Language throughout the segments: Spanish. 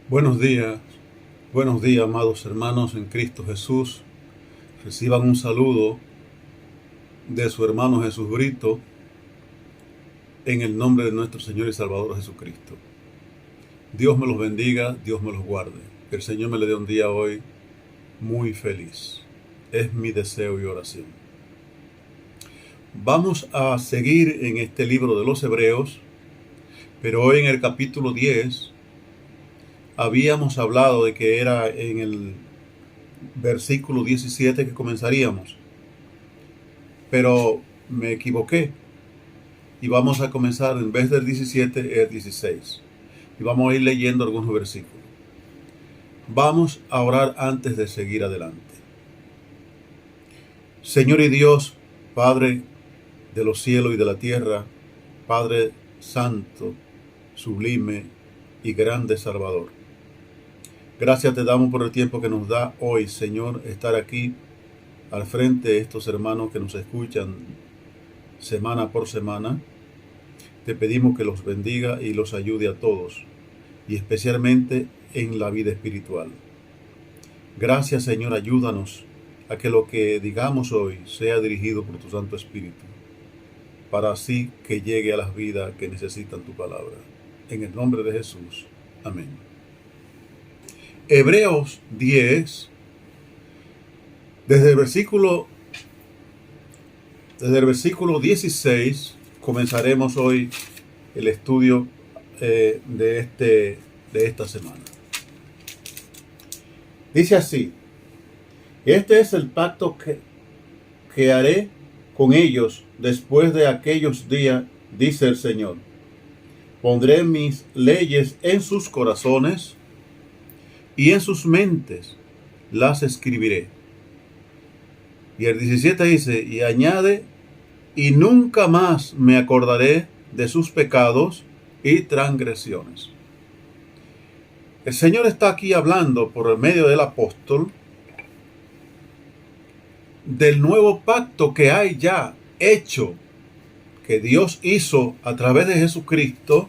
Buenos días, amados hermanos en Cristo Jesús. Reciban un saludo de su hermano Jesús Brito en el nombre de nuestro Señor y Salvador Jesucristo. Dios me los bendiga, Dios me los guarde. Que el Señor me le dé un día hoy muy feliz. Es mi deseo y oración. Vamos a seguir en este libro de los Hebreos, pero hoy en el capítulo 10 habíamos hablado de que era en el versículo 17 que comenzaríamos, pero me equivoqué y vamos a comenzar en vez del 17 el 16 y vamos a ir leyendo algunos versículos. Vamos a orar antes de seguir adelante. Señor y Dios, Padre de los cielos y de la tierra, Padre santo, sublime y grande Salvador, gracias te damos por el tiempo que nos da hoy, Señor, estar aquí al frente de estos hermanos que nos escuchan semana por semana. Te pedimos que los bendiga y los ayude a todos, y especialmente en la vida espiritual. Gracias, Señor, ayúdanos a que lo que digamos hoy sea dirigido por tu Santo Espíritu, para así que llegue a las vidas que necesitan tu palabra. En el nombre de Jesús. Amén. Hebreos 10, desde el versículo 16, comenzaremos hoy el estudio de esta semana. Dice así: este es el pacto que haré con ellos después de aquellos días, dice el Señor. Pondré mis leyes en sus corazones y en sus mentes las escribiré. Y el 17 dice, y añade, y nunca más me acordaré de sus pecados y transgresiones. El Señor está aquí hablando por el medio del apóstol del nuevo pacto que hay ya hecho, que Dios hizo a través de Jesucristo,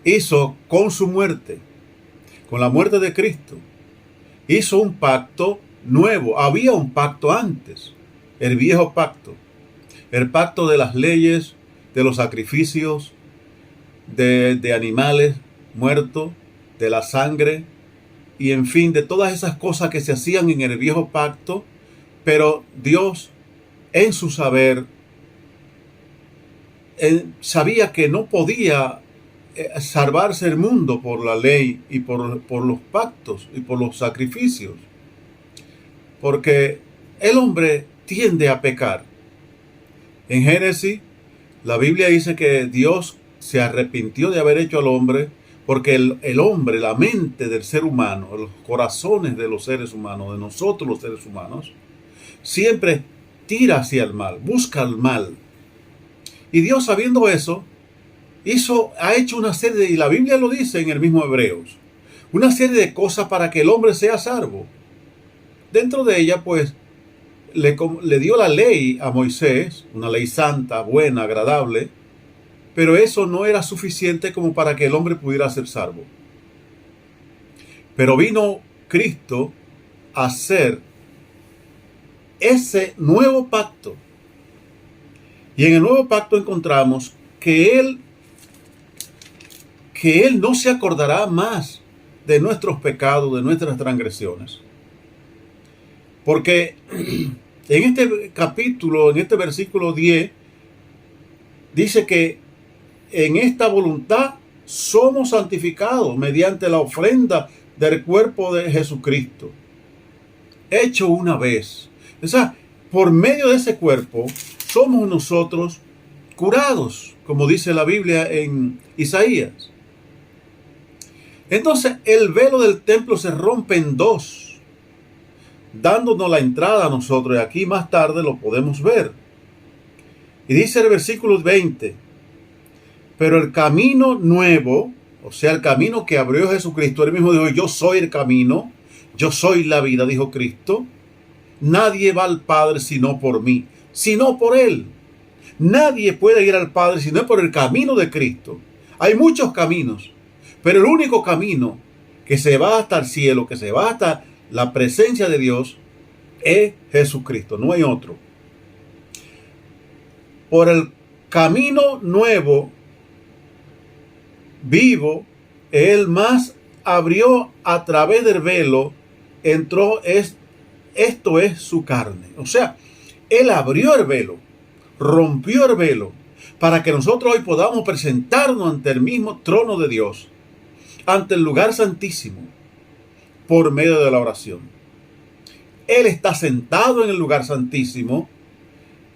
hizo con su muerte, con la muerte de Cristo. Hizo un pacto nuevo. Había un pacto antes, el viejo pacto, el pacto de las leyes, de los sacrificios, de animales muertos, de la sangre, y en fin, de todas esas cosas que se hacían en el viejo pacto. Pero Dios, en su saber, sabía que no podía salvarse el mundo por la ley y por los pactos y por los sacrificios, porque el hombre tiende a pecar. En Génesis, la Biblia dice que Dios se arrepintió de haber hecho al hombre, porque el hombre, la mente del ser humano, los corazones de los seres humanos, de nosotros los seres humanos, siempre tira hacia el mal, busca el mal. Y Dios, sabiendo eso, ha hecho una serie, y la Biblia lo dice en el mismo Hebreos, una serie de cosas para que el hombre sea salvo. Dentro de ella, pues, le dio la ley a Moisés, una ley santa, buena, agradable, pero eso no era suficiente como para que el hombre pudiera ser salvo. Pero vino Cristo a hacer ese nuevo pacto. Y en el nuevo pacto encontramos que Él no se acordará más de nuestros pecados, de nuestras transgresiones. Porque en este capítulo, en este versículo 10, dice que en esta voluntad somos santificados mediante la ofrenda del cuerpo de Jesucristo, hecho una vez. O sea, por medio de ese cuerpo somos nosotros curados, como dice la Biblia en Isaías. Entonces el velo del templo se rompe en dos, dándonos la entrada a nosotros, y aquí más tarde lo podemos ver. Y dice el versículo 20, pero el camino nuevo, o sea, el camino que abrió Jesucristo, él mismo dijo, yo soy el camino, yo soy la vida, dijo Cristo. Nadie va al Padre sino por mí, sino por Él. Nadie puede ir al Padre sino por el camino de Cristo. Hay muchos caminos, pero el único camino que se va hasta el cielo, que se va hasta la presencia de Dios, es Jesucristo, no hay otro. Por el camino nuevo, vivo, Él más abrió a través del velo, entró, esto es su carne. O sea, Él abrió el velo, rompió el velo, para que nosotros hoy podamos presentarnos ante el mismo trono de Dios, ante el lugar santísimo, por medio de la oración. Él está sentado en el lugar santísimo,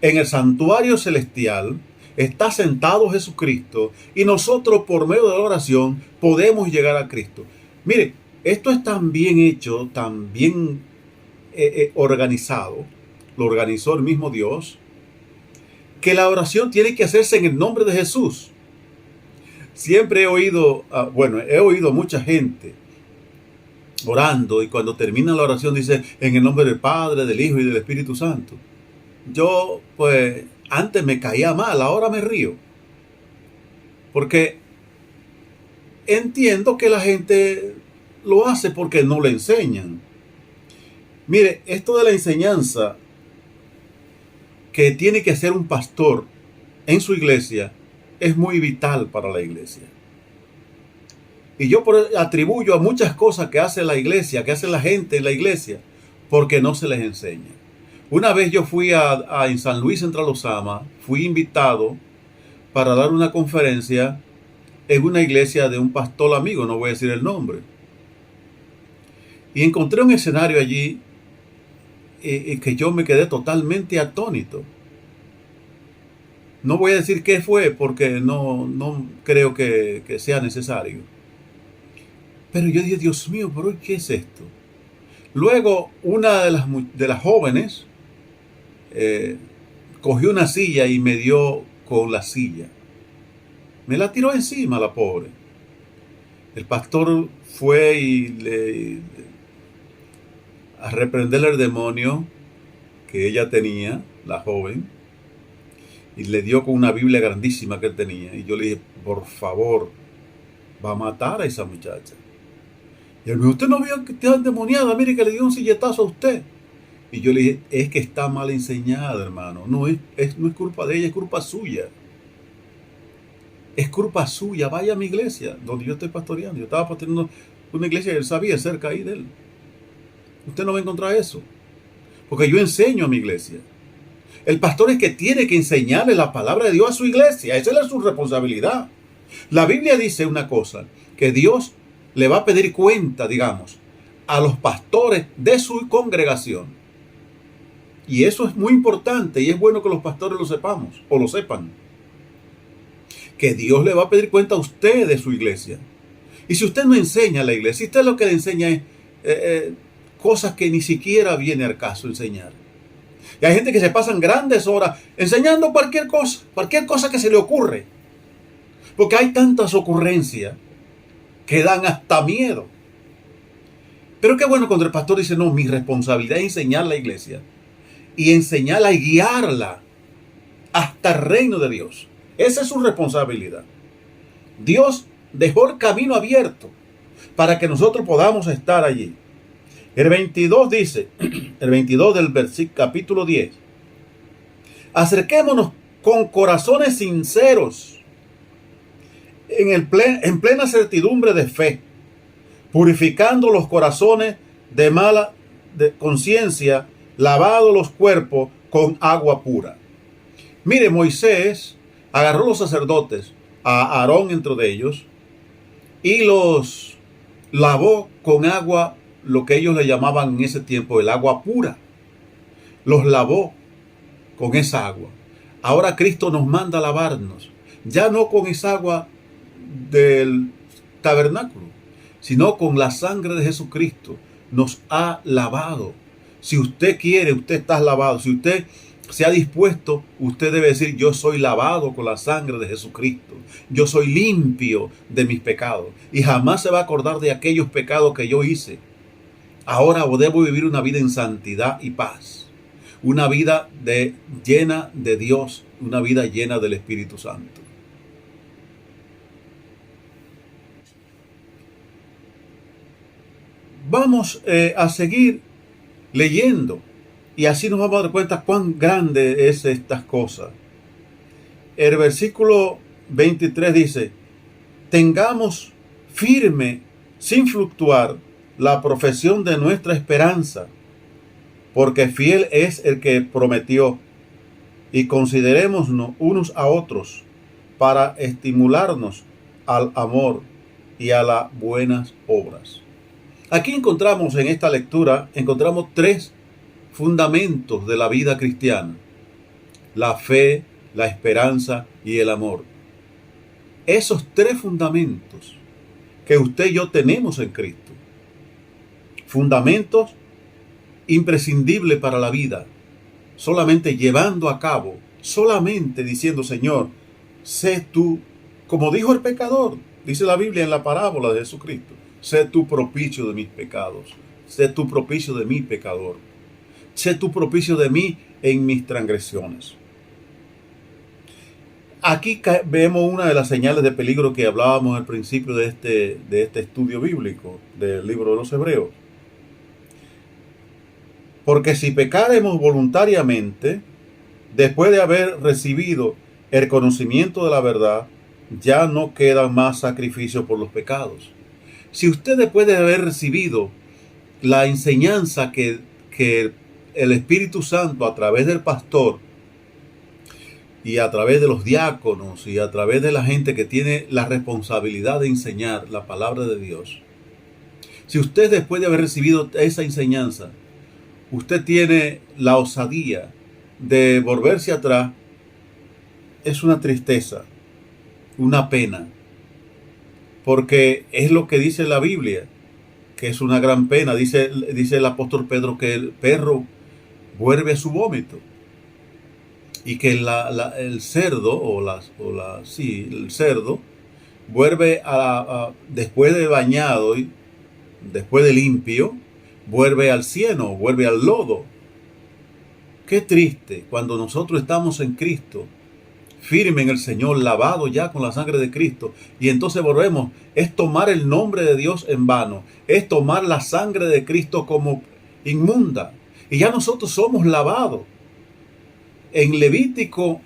en el santuario celestial, está sentado Jesucristo, y nosotros por medio de la oración podemos llegar a Cristo. Mire, esto es tan bien hecho, tan bien organizado, lo organizó el mismo Dios, que la oración tiene que hacerse en el nombre de Jesús. Siempre he oído, he oído mucha gente orando, y cuando termina la oración dice, en el nombre del Padre, del Hijo y del Espíritu Santo. Yo, pues, antes me caía mal, ahora me río. Porque entiendo que la gente lo hace porque no le enseñan. Mire, esto de la enseñanza que tiene que hacer un pastor en su iglesia es muy vital para la iglesia. Y yo atribuyo a muchas cosas que hace la iglesia, que hace la gente en la iglesia, porque no se les enseña. Una vez yo fui en San Luis Central Osama, fui invitado para dar una conferencia en una iglesia de un pastor amigo, no voy a decir el nombre. Y encontré un escenario allí que yo me quedé totalmente atónito. No voy a decir qué fue porque no creo que sea necesario. Pero yo dije, Dios mío, ¿pero qué es esto? Luego una de las jóvenes cogió una silla y me dio con la silla. Me la tiró encima la pobre. El pastor fue a reprenderle al demonio que ella tenía, la joven, y le dio con una Biblia grandísima que él tenía. Y yo le dije, por favor, va a matar a esa muchacha. Y él me dijo, usted no vio que está endemoniada, mire que le dio un silletazo a usted. Y yo le dije, es que está mal enseñada, hermano. No es culpa de ella, es culpa suya. Es culpa suya. Vaya a mi iglesia, donde yo estoy pastoreando. Yo estaba pastoreando una iglesia que él sabía, cerca ahí de él. Usted no va a encontrar eso. Porque yo enseño a mi iglesia. El pastor es que tiene que enseñarle la palabra de Dios a su iglesia. Esa es su responsabilidad. La Biblia dice una cosa, que Dios le va a pedir cuenta, digamos, a los pastores de su congregación. Y eso es muy importante y es bueno que los pastores lo sepamos o lo sepan. Que Dios le va a pedir cuenta a usted de su iglesia. Y si usted no enseña a la iglesia, si usted lo que le enseña es cosas que ni siquiera viene al caso enseñar. Y hay gente que se pasan grandes horas enseñando cualquier cosa que se le ocurre. Porque hay tantas ocurrencias que dan hasta miedo. Pero qué bueno cuando el pastor dice, no, mi responsabilidad es enseñar a la iglesia. Y enseñarla y guiarla hasta el reino de Dios. Esa es su responsabilidad. Dios dejó el camino abierto para que nosotros podamos estar allí. El 22 dice, el 22 del versículo capítulo 10. Acerquémonos con corazones sinceros, en plena certidumbre de fe, purificando los corazones de mala conciencia, lavado los cuerpos con agua pura. Mire, Moisés agarró los sacerdotes, a Aarón entre de ellos, y los lavó con agua, lo que ellos le llamaban en ese tiempo el agua pura. Los lavó con esa agua. Ahora Cristo nos manda a lavarnos, ya no con esa agua del tabernáculo, sino con la sangre de Jesucristo. Nos ha lavado. Si usted quiere, usted está lavado. Si usted se ha dispuesto, usted debe decir, yo soy lavado con la sangre de Jesucristo. Yo soy limpio de mis pecados. Y jamás se va a acordar de aquellos pecados que yo hice. Ahora debo vivir una vida en santidad y paz. Una vida llena de Dios. Una vida llena del Espíritu Santo. Vamos a seguir leyendo y así nos vamos a dar cuenta cuán grande es estas cosas. El versículo 23 dice: tengamos firme, sin fluctuar, la profesión de nuestra esperanza, porque fiel es el que prometió, y considerémonos unos a otros para estimularnos al amor y a las buenas obras. Aquí encontramos en esta lectura, encontramos tres fundamentos de la vida cristiana: la fe, la esperanza y el amor. Esos tres fundamentos que usted y yo tenemos en Cristo, fundamentos imprescindibles para la vida, solamente llevando a cabo, solamente diciendo: Señor, sé tú, como dijo el pecador, dice la Biblia en la parábola de Jesucristo: sé tú propicio de mis pecados, sé tú propicio de mi pecador, sé tú propicio de mí en mis transgresiones. Aquí vemos una de las señales de peligro que hablábamos al principio de este estudio bíblico del libro de los Hebreos. Porque si pecaremos voluntariamente, después de haber recibido el conocimiento de la verdad, ya no queda más sacrificio por los pecados. Si usted, después de haber recibido la enseñanza que el Espíritu Santo a través del pastor y a través de los diáconos y a través de la gente que tiene la responsabilidad de enseñar la palabra de Dios, si usted, después de haber recibido esa enseñanza, usted tiene la osadía de volverse atrás, es una tristeza, una pena, porque es lo que dice la Biblia, que es una gran pena. Dice el apóstol Pedro que el perro vuelve a su vómito, y que el cerdo, el cerdo vuelve después de bañado y después de limpio, vuelve al cieno, vuelve al lodo. Qué triste cuando nosotros estamos en Cristo, firme en el Señor, lavado ya con la sangre de Cristo, y entonces volvemos. Es tomar el nombre de Dios en vano, es tomar la sangre de Cristo como inmunda, y ya nosotros somos lavados. En Levítico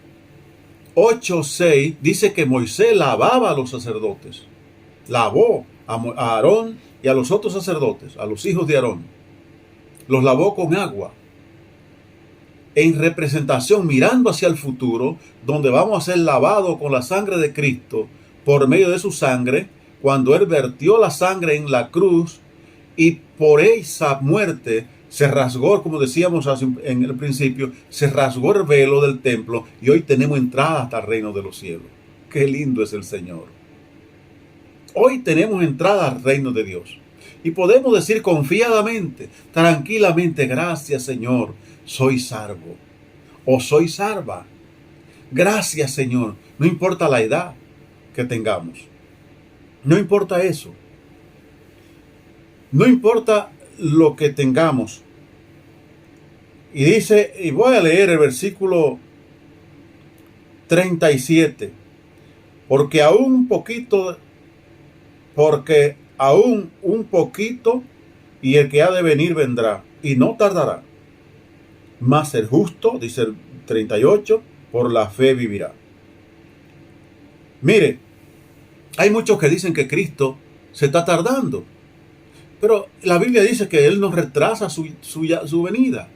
8:6 dice que Moisés lavaba a los sacerdotes, lavó a Aarón y a los otros sacerdotes, a los hijos de Aarón, los lavó con agua, en representación, mirando hacia el futuro, donde vamos a ser lavados con la sangre de Cristo, por medio de su sangre, cuando Él vertió la sangre en la cruz, y por esa muerte se rasgó, como decíamos en el principio, se rasgó el velo del templo, y hoy tenemos entrada hasta el reino de los cielos. Qué lindo es el Señor. Hoy tenemos entrada al reino de Dios, y podemos decir confiadamente, tranquilamente: gracias, Señor, soy salvo, o soy salva. Gracias, Señor. No importa la edad que tengamos, no importa eso, no importa lo que tengamos. Y dice, y voy a leer el versículo 37: porque aún un poquito, y el que ha de venir vendrá, y no tardará. Mas el justo, dice el 38, por la fe vivirá. Mire, hay muchos que dicen que Cristo se está tardando, pero la Biblia dice que Él nos retrasa su venida.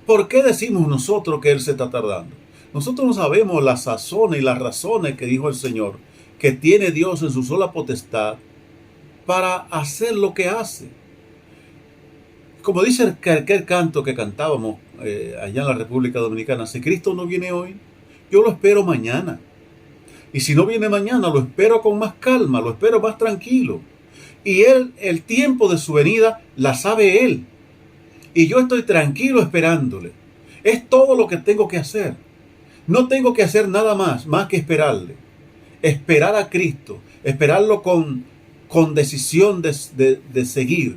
¿Por qué decimos nosotros que Él se está tardando? Nosotros no sabemos las sazones y las razones que dijo el Señor, que tiene Dios en su sola potestad para hacer lo que hace. Como dice aquel canto que cantábamos allá en la República Dominicana: si Cristo no viene hoy, yo lo espero mañana. Y si no viene mañana, lo espero con más calma, lo espero más tranquilo. Y Él, el tiempo de su venida, la sabe Él. Y yo estoy tranquilo esperándole. Es todo lo que tengo que hacer. No tengo que hacer nada más que esperarle. Esperar a Cristo, esperarlo con decisión de seguir,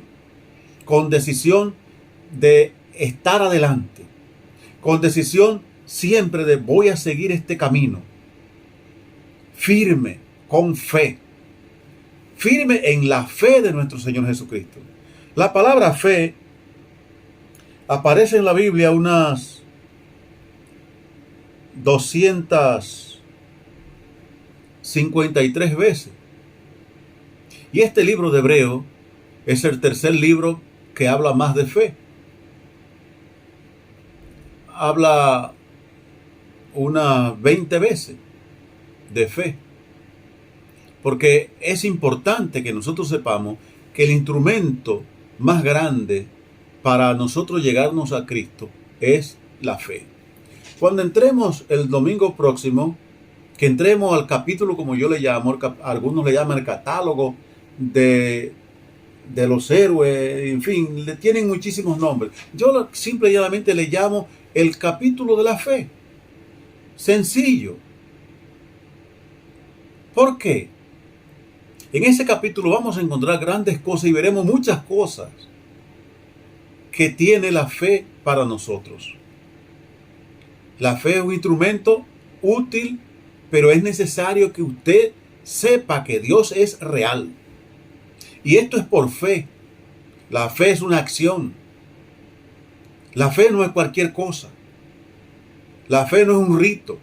con decisión de estar adelante, con decisión siempre de voy a seguir este camino, firme, con fe, firme en la fe de nuestro Señor Jesucristo. La palabra fe aparece en la Biblia unas 253 veces. Y este libro de Hebreo es el tercer libro que habla más de fe. Habla unas 20 veces de fe. Porque es importante que nosotros sepamos que el instrumento más grande para nosotros llegarnos a Cristo es la fe. Cuando entremos el domingo próximo, que entremos al capítulo, como yo le llamo, algunos le llaman el catálogo de los héroes, en fin, le tienen muchísimos nombres. Yo simple y llanamente le llamo el capítulo de la fe. Sencillo. ¿Por qué? En ese capítulo vamos a encontrar grandes cosas y veremos muchas cosas que tiene la fe para nosotros. La fe es un instrumento útil, pero es necesario que usted sepa que Dios es real. Y esto es por fe. La fe es una acción. La fe no es cualquier cosa. La fe no es un rito.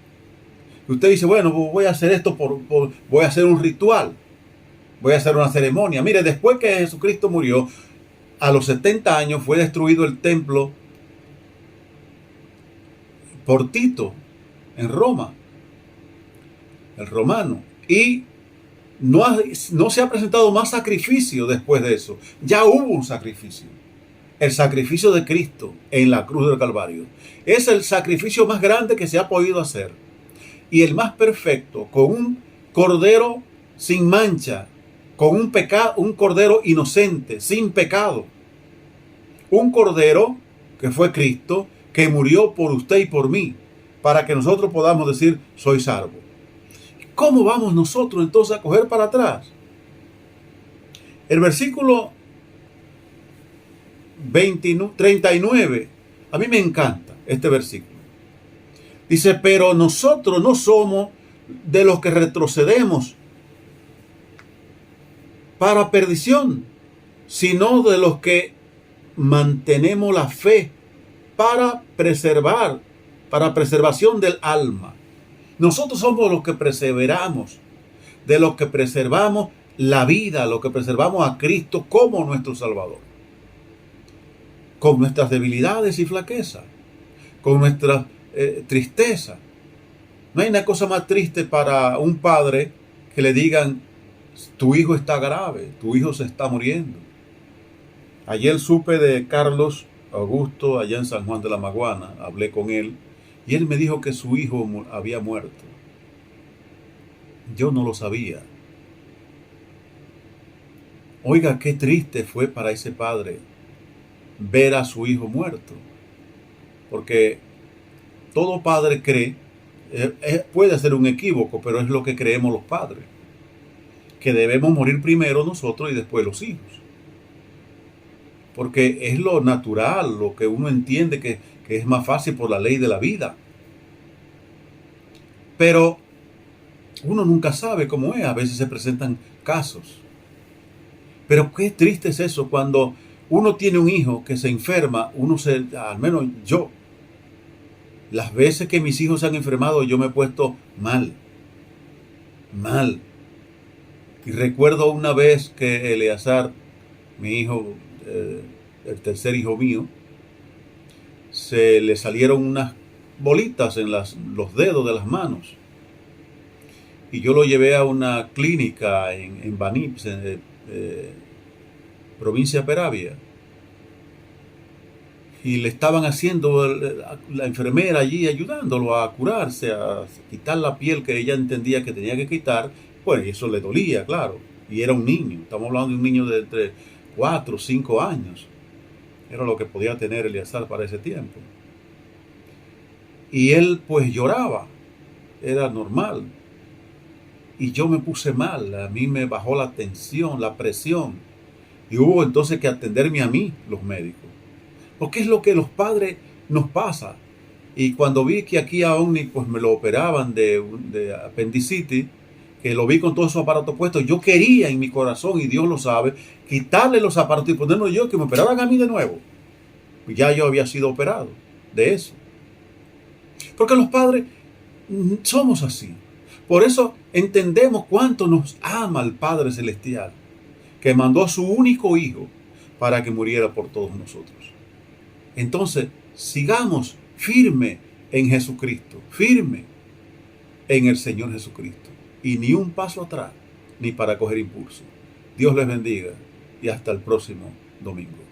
Usted dice, bueno, voy a hacer esto, voy a hacer un ritual. Voy a hacer una ceremonia. Mire, después que Jesucristo murió, a los 70 años fue destruido el templo por Tito en Roma, el romano. Y no se ha presentado más sacrificio después de eso. Ya hubo un sacrificio. El sacrificio de Cristo en la cruz del Calvario. Es el sacrificio más grande que se ha podido hacer. Y el más perfecto, con un cordero sin mancha, con un cordero inocente, sin pecado. Un cordero que fue Cristo, que murió por usted y por mí, para que nosotros podamos decir, soy salvo. ¿Cómo vamos nosotros entonces a coger para atrás? El versículo 39, a mí me encanta este versículo. Dice, pero nosotros no somos de los que retrocedemos para perdición, sino de los que mantenemos la fe para preservación del alma. Nosotros somos los que perseveramos, de los que preservamos la vida, los que preservamos a Cristo como nuestro Salvador. Con nuestras debilidades y flaquezas, con nuestra tristeza. No hay una cosa más triste para un padre que le digan, tu hijo está grave, tu hijo se está muriendo. Ayer supe de Carlos Augusto allá en San Juan de la Maguana, hablé con él y él me dijo que su hijo había muerto. Yo no lo sabía. Oiga, qué triste fue para ese padre ver a su hijo muerto, porque todo padre cree, puede ser un equívoco, pero es lo que creemos los padres, que debemos morir primero nosotros y después los hijos. Porque es lo natural, lo que uno entiende que es más fácil por la ley de la vida. Pero uno nunca sabe cómo es, a veces se presentan casos. Pero qué triste es eso cuando uno tiene un hijo que se enferma, al menos yo, las veces que mis hijos se han enfermado, yo me he puesto mal. Y recuerdo una vez que Eleazar, mi hijo, el tercer hijo mío, se le salieron unas bolitas en los dedos de las manos. Y yo lo llevé a una clínica en Baní, provincia de Peravia. Y le estaban haciendo la enfermera allí ayudándolo a curarse, a quitar la piel que ella entendía que tenía que quitar. Pues eso le dolía, claro. Y era un niño. Estamos hablando de un niño de entre 4 o 5 años. Era lo que podía tener Eleazar para ese tiempo. Y él pues lloraba. Era normal. Y yo me puse mal. A mí me bajó la tensión, la presión. Y hubo entonces que atenderme a mí, los médicos. Porque es lo que los padres nos pasa. Y cuando vi que aquí a Omni pues me lo operaban de apendicitis, que lo vi con todo su aparato puesto, yo quería en mi corazón, y Dios lo sabe, quitarle los aparatos y ponerlo yo, que me operaran a mí de nuevo. Ya yo había sido operado de eso. Porque los padres somos así. Por eso entendemos cuánto nos ama el Padre Celestial, que mandó a su único Hijo para que muriera por todos nosotros. Entonces, sigamos firme en Jesucristo, firme en el Señor Jesucristo, y ni un paso atrás, ni para coger impulso. Dios les bendiga y hasta el próximo domingo.